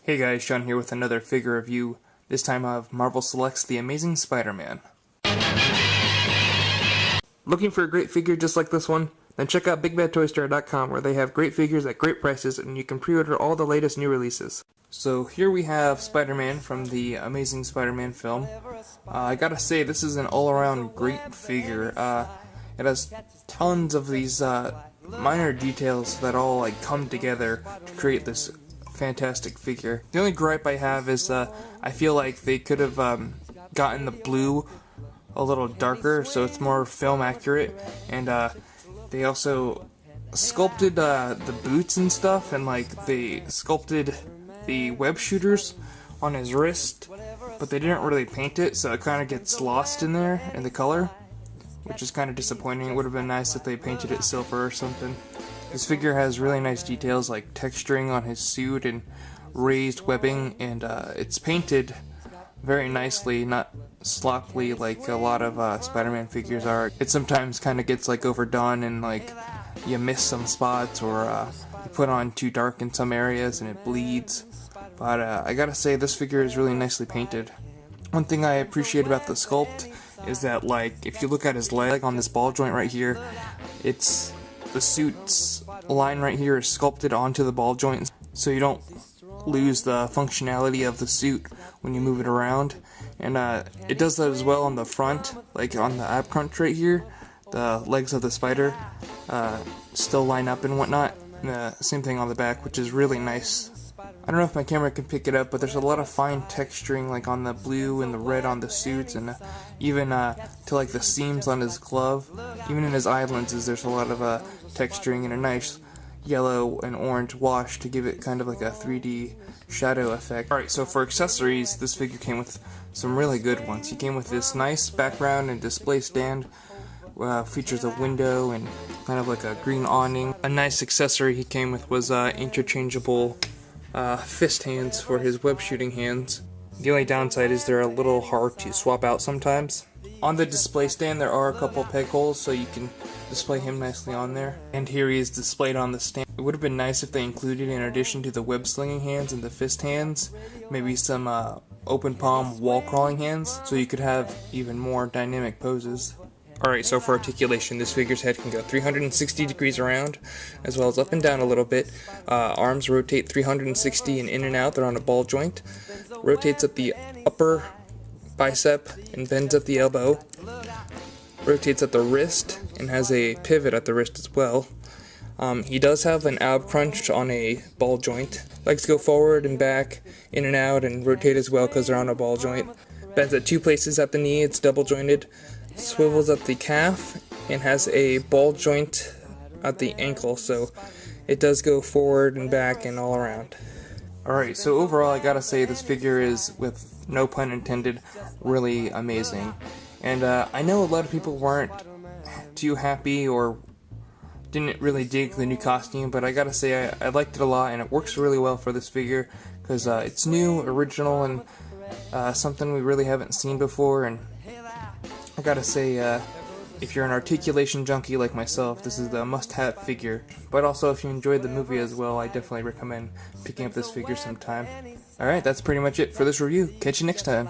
Hey guys, Sean here with another figure review, this time of Marvel Selects The Amazing Spider-Man. Looking for a great figure just like this one? Then check out BigBadToyStore.com where they have great figures at great prices and you can pre-order all the latest new releases. So here we have Spider-Man from the Amazing Spider-Man film. I gotta say, this is an all-around great figure. It has tons of these minor details that all come together to create this fantastic figure. The only gripe I have is I feel like they could have gotten the blue a little darker so it's more film accurate, and they also sculpted the boots and stuff, and they sculpted the web shooters on his wrist, but they didn't really paint it, so it kind of gets lost in there in the color, which is kind of disappointing. It would have been nice if they painted it silver or something. This figure has really nice details like texturing on his suit and raised webbing, and it's painted very nicely, not sloppily like a lot of Spider-Man figures are. It sometimes kind of gets overdone and you miss some spots, or you put on too dark in some areas and it bleeds. But I gotta say, this figure is really nicely painted. One thing I appreciate about the sculpt is that if you look at his leg on this ball joint right here, the suit's line right here is sculpted onto the ball joint, so you don't lose the functionality of the suit when you move it around. And it does that as well on the front, on the ab crunch right here. The legs of the spider still line up and whatnot. And same thing on the back, which is really nice. I don't know if my camera can pick it up, but there's a lot of fine texturing on the blue and the red on the suits, and even to the seams on his glove. Even in his eye lenses there's a lot of texturing and a nice yellow and orange wash to give it kind of a 3D shadow effect. Alright, so for accessories, this figure came with some really good ones. He came with this nice background and display stand, features a window and kind of a green awning. A nice accessory he came with was interchangeable fist hands for his web shooting hands. The only downside is they're a little hard to swap out sometimes. On the display stand there are a couple peg holes, so you can display him nicely on there. And here he is displayed on the stand. It would have been nice if they included, in addition to the web slinging hands and the fist hands, maybe some open palm wall crawling hands, so you could have even more dynamic poses. Alright, so for articulation, this figure's head can go 360 degrees around, as well as up and down a little bit. Arms rotate 360 and in and out, they're on a ball joint. Rotates at the upper bicep and bends at the elbow. Rotates at the wrist and has a pivot at the wrist as well. He does have an ab crunch on a ball joint. Legs go forward and back, in and out, and rotate as well because they're on a ball joint. Bends at two places at the knee, it's double jointed. Swivels at the calf and has a ball joint at the ankle, so it does go forward and back and all around. Alright, so overall I gotta say this figure is, with no pun intended, really amazing. And I know a lot of people weren't too happy or didn't really dig the new costume, but I gotta say I liked it a lot, and it works really well for this figure because it's new, original, and something we really haven't seen before. And I gotta say, if you're an articulation junkie like myself, this is the must-have figure. But also, if you enjoyed the movie as well, I definitely recommend picking up this figure sometime. Alright, that's pretty much it for this review. Catch you next time.